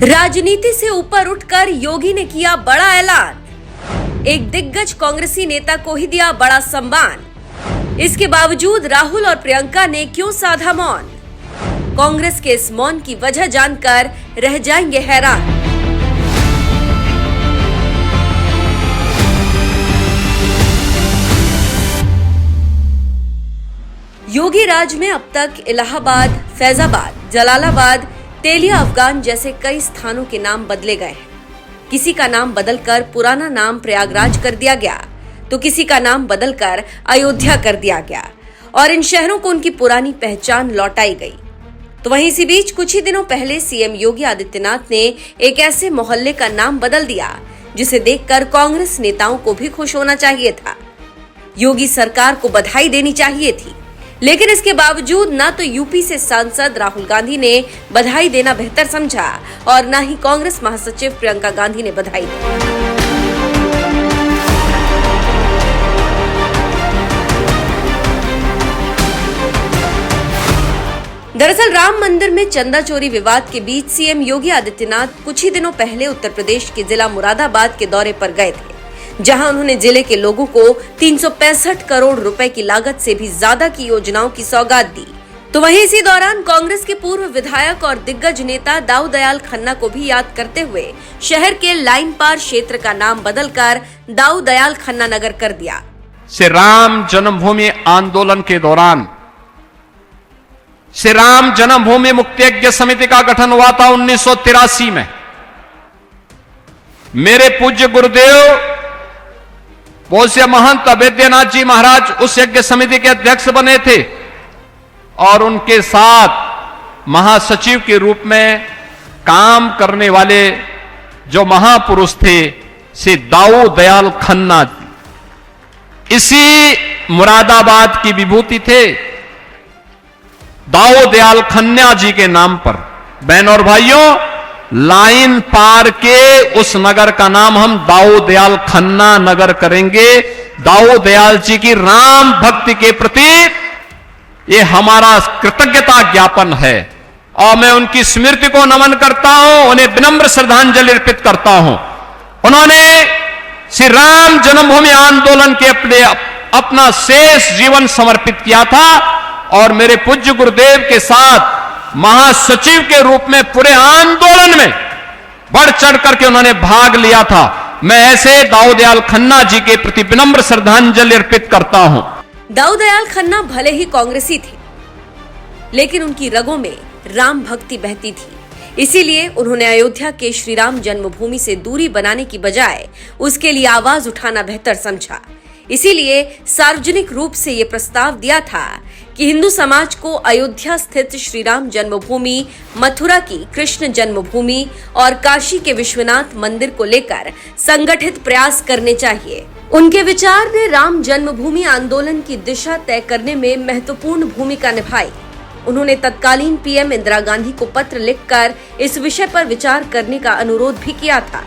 राजनीति से ऊपर उठकर योगी ने किया बड़ा ऐलान। एक दिग्गज कांग्रेसी नेता को ही दिया बड़ा सम्मान। इसके बावजूद राहुल और प्रियंका ने क्यों साधा मौन? कांग्रेस के इस मौन की वजह जानकर रह जाएंगे हैरान। योगी राज में अब तक इलाहाबाद, फैजाबाद, जलालाबाद, तेलिया अफगान जैसे कई स्थानों के नाम बदले गए हैं। किसी का नाम बदलकर पुराना नाम प्रयागराज कर दिया गया, तो किसी का नाम बदलकर अयोध्या कर दिया गया और इन शहरों को उनकी पुरानी पहचान लौटाई गई। तो वहीं इसी बीच कुछ ही दिनों पहले सीएम योगी आदित्यनाथ ने एक ऐसे मोहल्ले का नाम बदल दिया जिसे देखकर कांग्रेस नेताओं को भी खुश होना चाहिए था। योगी सरकार को बधाई देनी चाहिए थी, लेकिन इसके बावजूद ना तो यूपी से सांसद राहुल गांधी ने बधाई देना बेहतर समझा और ना ही कांग्रेस महासचिव प्रियंका गांधी ने बधाई दी। दरअसल राम मंदिर में चंदा चोरी विवाद के बीच सीएम योगी आदित्यनाथ कुछ ही दिनों पहले उत्तर प्रदेश के जिला मुरादाबाद के दौरे पर गए थे, जहां उन्होंने जिले के लोगों को 365 करोड़ रुपए की लागत से भी ज्यादा की योजनाओं की सौगात दी। तो वहीं इसी दौरान कांग्रेस के पूर्व विधायक और दिग्गज नेता दाऊ दयाल खन्ना को भी याद करते हुए शहर के लाइन पार क्षेत्र का नाम बदलकर दाऊ दयाल खन्ना नगर कर दिया। श्री राम जन्मभूमि आंदोलन के दौरान श्री राम जन्मभूमि मुक्ति यज्ञ समिति का गठन हुआ था 1983 में। मेरे पूज्य गुरुदेव पूज्य महंत अभेद्यनाथ जी महाराज उस यज्ञ समिति के अध्यक्ष बने थे और उनके साथ महासचिव के रूप में काम करने वाले जो महापुरुष थे श्री दाऊ दयाल खन्ना इसी मुरादाबाद की विभूति थे। दाऊ दयाल खन्ना जी के नाम पर बहनों और भाइयों लाइन पार के उस नगर का नाम हम दाऊ दयाल खन्ना नगर करेंगे। दाऊ दयाल जी की राम भक्ति के प्रति ये हमारा कृतज्ञता ज्ञापन है और मैं उनकी स्मृति को नमन करता हूं, उन्हें विनम्र श्रद्धांजलि अर्पित करता हूं। उन्होंने श्री राम जन्मभूमि आंदोलन के अपना शेष जीवन समर्पित किया था और मेरे पूज्य गुरुदेव के साथ महासचिव के रूप में पूरे आंदोलन में बढ़ चढ़ करके उन्होंने भाग लिया था। मैं ऐसे दाऊ दयाल खन्ना जी के प्रति विनम्र श्रद्धांजलि अर्पित करता हूं। दाऊ दयाल खन्ना भले ही कांग्रेसी थे, लेकिन उनकी रगों में राम भक्ति बहती थी। इसीलिए उन्होंने अयोध्या के श्री राम जन्मभूमि से दूरी बनाने की बजाय उसके लिए आवाज उठाना बेहतर समझा। इसीलिए सार्वजनिक रूप से ये प्रस्ताव दिया था कि हिंदू समाज को अयोध्या स्थित श्री राम जन्मभूमि, मथुरा की कृष्ण जन्मभूमि और काशी के विश्वनाथ मंदिर को लेकर संगठित प्रयास करने चाहिए। उनके विचार ने राम जन्मभूमि आंदोलन की दिशा तय करने में महत्वपूर्ण भूमिका निभाई। उन्होंने तत्कालीन पीएम इंदिरा गांधी को पत्र लिखकर इस विषय पर विचार करने का अनुरोध भी किया था।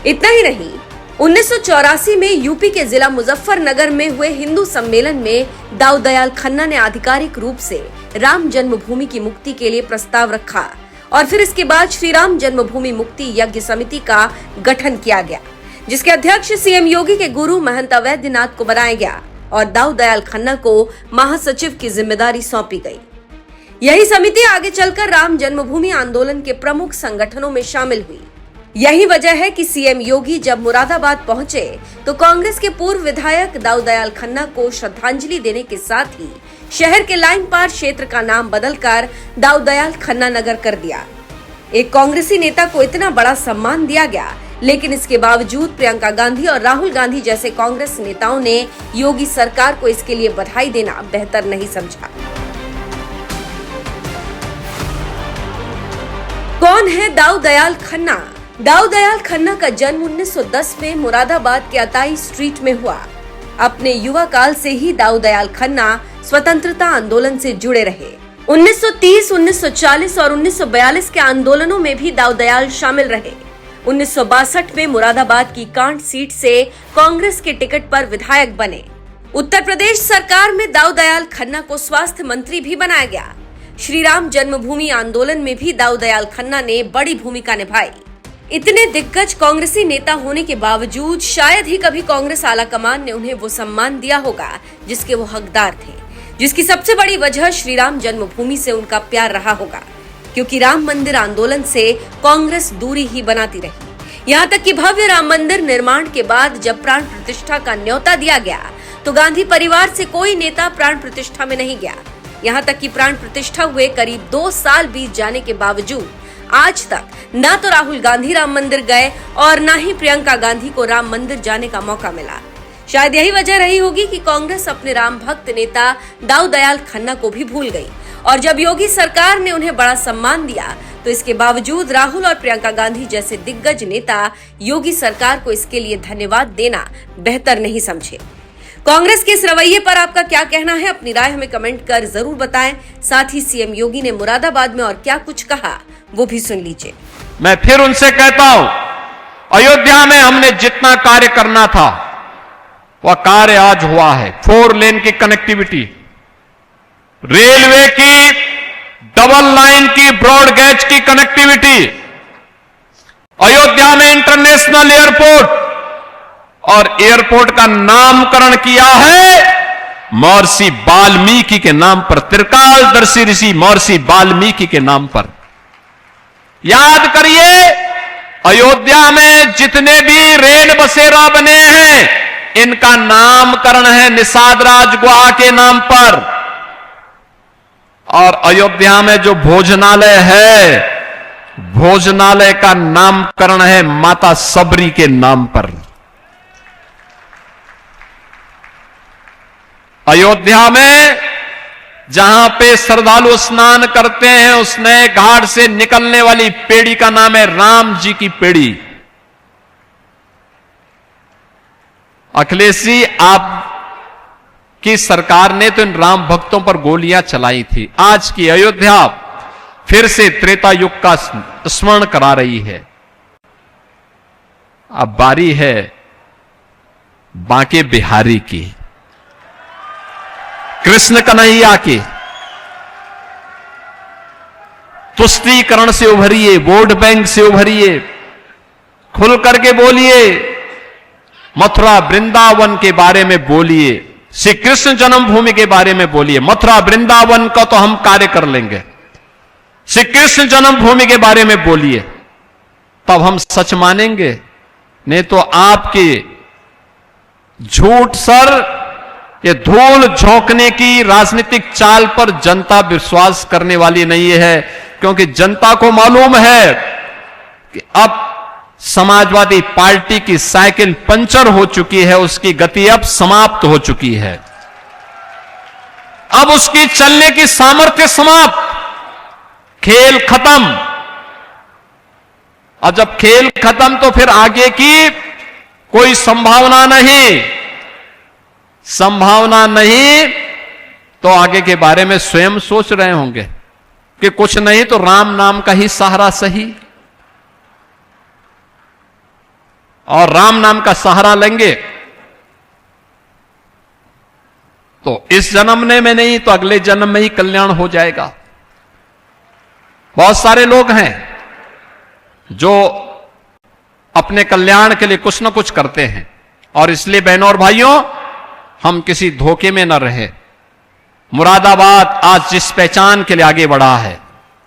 इतना ही नहीं, 1984 में यूपी के जिला मुजफ्फरनगर में हुए हिंदू सम्मेलन में दाऊ दयाल खन्ना ने आधिकारिक रूप से राम जन्मभूमि की मुक्ति के लिए प्रस्ताव रखा और फिर इसके बाद श्री राम जन्मभूमि मुक्ति यज्ञ समिति का गठन किया गया, जिसके अध्यक्ष सीएम योगी के गुरु महंत अवैधनाथ को बनाया गया और दाऊ दयाल खन्ना को महासचिव की जिम्मेदारी सौंपी गई। यही समिति आगे चलकर राम जन्मभूमि आंदोलन के प्रमुख संगठनों में शामिल हुई। यही वजह है कि सीएम योगी जब मुरादाबाद पहुंचे तो कांग्रेस के पूर्व विधायक दाऊ दयाल खन्ना को श्रद्धांजलि देने के साथ ही शहर के लाइन पार क्षेत्र का नाम बदलकर दाऊ दयाल खन्ना नगर कर दिया। एक कांग्रेसी नेता को इतना बड़ा सम्मान दिया गया, लेकिन इसके बावजूद प्रियंका गांधी और राहुल गांधी जैसे कांग्रेस नेताओं ने योगी सरकार को इसके लिए बधाई देना बेहतर नहीं समझा। कौन है दाऊ दयाल खन्ना? दाऊ दयाल खन्ना का जन्म 1910 में मुरादाबाद के अताई स्ट्रीट में हुआ। अपने युवा काल से ही दाऊ दयाल खन्ना स्वतंत्रता आंदोलन से जुड़े रहे। 1930, 1940 और 1942 के आंदोलनों में भी दाऊ दयाल शामिल रहे। 1962 में मुरादाबाद की कांट सीट से कांग्रेस के टिकट पर विधायक बने। उत्तर प्रदेश सरकार में दाऊ दयाल खन्ना को स्वास्थ्य मंत्री भी बनाया गया। श्री राम जन्मभूमि आंदोलन में भी दाऊ दयाल खन्ना ने बड़ी भूमिका निभाई। इतने दिग्गज कांग्रेसी नेता होने के बावजूद शायद ही कभी कांग्रेस आलाकमान ने उन्हें वो सम्मान दिया होगा जिसके वो हकदार थे, जिसकी सबसे बड़ी वजह श्री राम जन्मभूमि से उनका प्यार रहा होगा, क्योंकि राम मंदिर आंदोलन से कांग्रेस दूरी ही बनाती रही। यहाँ तक कि भव्य राम मंदिर निर्माण के बाद जब प्राण प्रतिष्ठा का न्योता दिया गया तो गांधी परिवार से कोई नेता प्राण प्रतिष्ठा में नहीं गया। यहाँ तक कि प्राण प्रतिष्ठा हुए करीब 2 साल बीत जाने के बावजूद आज तक न तो राहुल गांधी राम मंदिर गए और न ही प्रियंका गांधी को राम मंदिर जाने का मौका मिला। शायद यही वजह रही होगी कि कांग्रेस अपने राम भक्त नेता दाऊ दयाल खन्ना को भी भूल गई और जब योगी सरकार ने उन्हें बड़ा सम्मान दिया तो इसके बावजूद राहुल और प्रियंका गांधी जैसे दिग्गज नेता योगी सरकार को इसके लिए धन्यवाद देना बेहतर नहीं समझे। कांग्रेस के इस रवैये पर आपका क्या कहना है? अपनी राय हमें कमेंट कर जरूर बताएं। साथ ही सीएम योगी ने मुरादाबाद में और क्या कुछ कहा वो भी सुन लीजिए। मैं फिर उनसे कहता हूं, अयोध्या में हमने जितना कार्य करना था वह कार्य आज हुआ है। 4 लेन की कनेक्टिविटी, रेलवे की डबल लाइन की ब्रॉड गेज की कनेक्टिविटी, अयोध्या में इंटरनेशनल एयरपोर्ट और एयरपोर्ट का नामकरण किया है महर्षि वाल्मीकि के नाम पर, त्रिकालदर्शी ऋषि महर्षि वाल्मीकि के नाम पर। याद करिए, अयोध्या में जितने भी रेल बसेरा बने हैं इनका नामकरण है निषाद राज गुहा के नाम पर। और अयोध्या में जो भोजनालय है, भोजनालय का नामकरण है माता सबरी के नाम पर। अयोध्या में जहां पे श्रद्धालु स्नान करते हैं उस नए घाट से निकलने वाली पेड़ी का नाम है राम जी की पेड़ी। अखिलेश जी, आपकी सरकार ने तो इन राम भक्तों पर गोलियां चलाई थी। आज की अयोध्या फिर से त्रेता युग का स्मरण करा रही है। अब बारी है बांके बिहारी की, कृष्ण कन्हैया के। तुष्टीकरण से उभरिए, वोट बैंक से उभरिए, खुल करके बोलिए, मथुरा वृंदावन के बारे में बोलिए, श्री कृष्ण जन्मभूमि के बारे में बोलिए। मथुरा वृंदावन का तो हम कार्य कर लेंगे, श्री कृष्ण जन्मभूमि के बारे में बोलिए, तब हम सच मानेंगे। नहीं तो आपके झूठ सर, ये धूल झोंकने की राजनीतिक चाल पर जनता विश्वास करने वाली नहीं है, क्योंकि जनता को मालूम है कि अब समाजवादी पार्टी की साइकिल पंचर हो चुकी है, उसकी गति अब समाप्त हो चुकी है, अब उसकी चलने की सामर्थ्य समाप्त, खेल खत्म। और जब खेल खत्म तो फिर आगे की कोई संभावना नहीं। संभावना नहीं तो आगे के बारे में स्वयं सोच रहे होंगे कि कुछ नहीं तो राम नाम का ही सहारा सही, और राम नाम का सहारा लेंगे तो इस जन्म में नहीं तो अगले जन्म में ही कल्याण हो जाएगा। बहुत सारे लोग हैं जो अपने कल्याण के लिए कुछ न कुछ करते हैं, और इसलिए बहनों और भाइयों, हम किसी धोखे में न रहे। मुरादाबाद आज जिस पहचान के लिए आगे बढ़ा है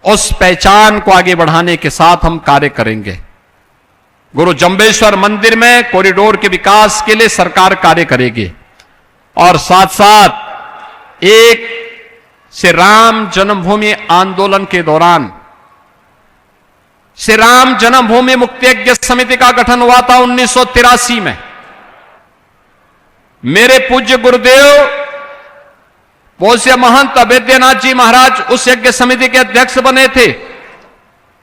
उस पहचान को आगे बढ़ाने के साथ हम कार्य करेंगे। गुरु जंबेश्वर मंदिर में कॉरिडोर के विकास के लिए सरकार कार्य करेगी, और साथ साथ एक श्री राम जन्मभूमि आंदोलन के दौरान श्री राम जन्मभूमि मुक्ति यज्ञ समिति का गठन हुआ था 1983 में। मेरे पूज्य गुरुदेव पूज्य महंत अभेद्यनाथ जी महाराज उस यज्ञ समिति के अध्यक्ष बने थे,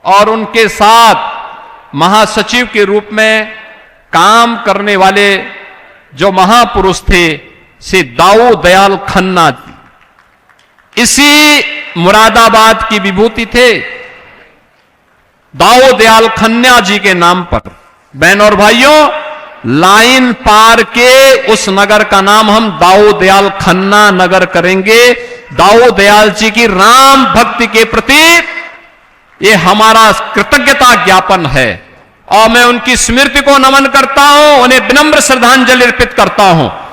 और उनके साथ महासचिव के रूप में काम करने वाले जो महापुरुष थे श्री दाऊ दयाल खन्ना, इसी मुरादाबाद की विभूति थे दाऊ दयाल खन्ना जी के नाम पर। बहन और भाइयों, लाइन पार के उस नगर का नाम हम दाऊ दयाल खन्ना नगर करेंगे, दाऊ दयाल जी की राम भक्ति के प्रति ये हमारा कृतज्ञता ज्ञापन है और मैं उनकी स्मृति को नमन करता हूं, उन्हें विनम्र श्रद्धांजलि अर्पित करता हूं।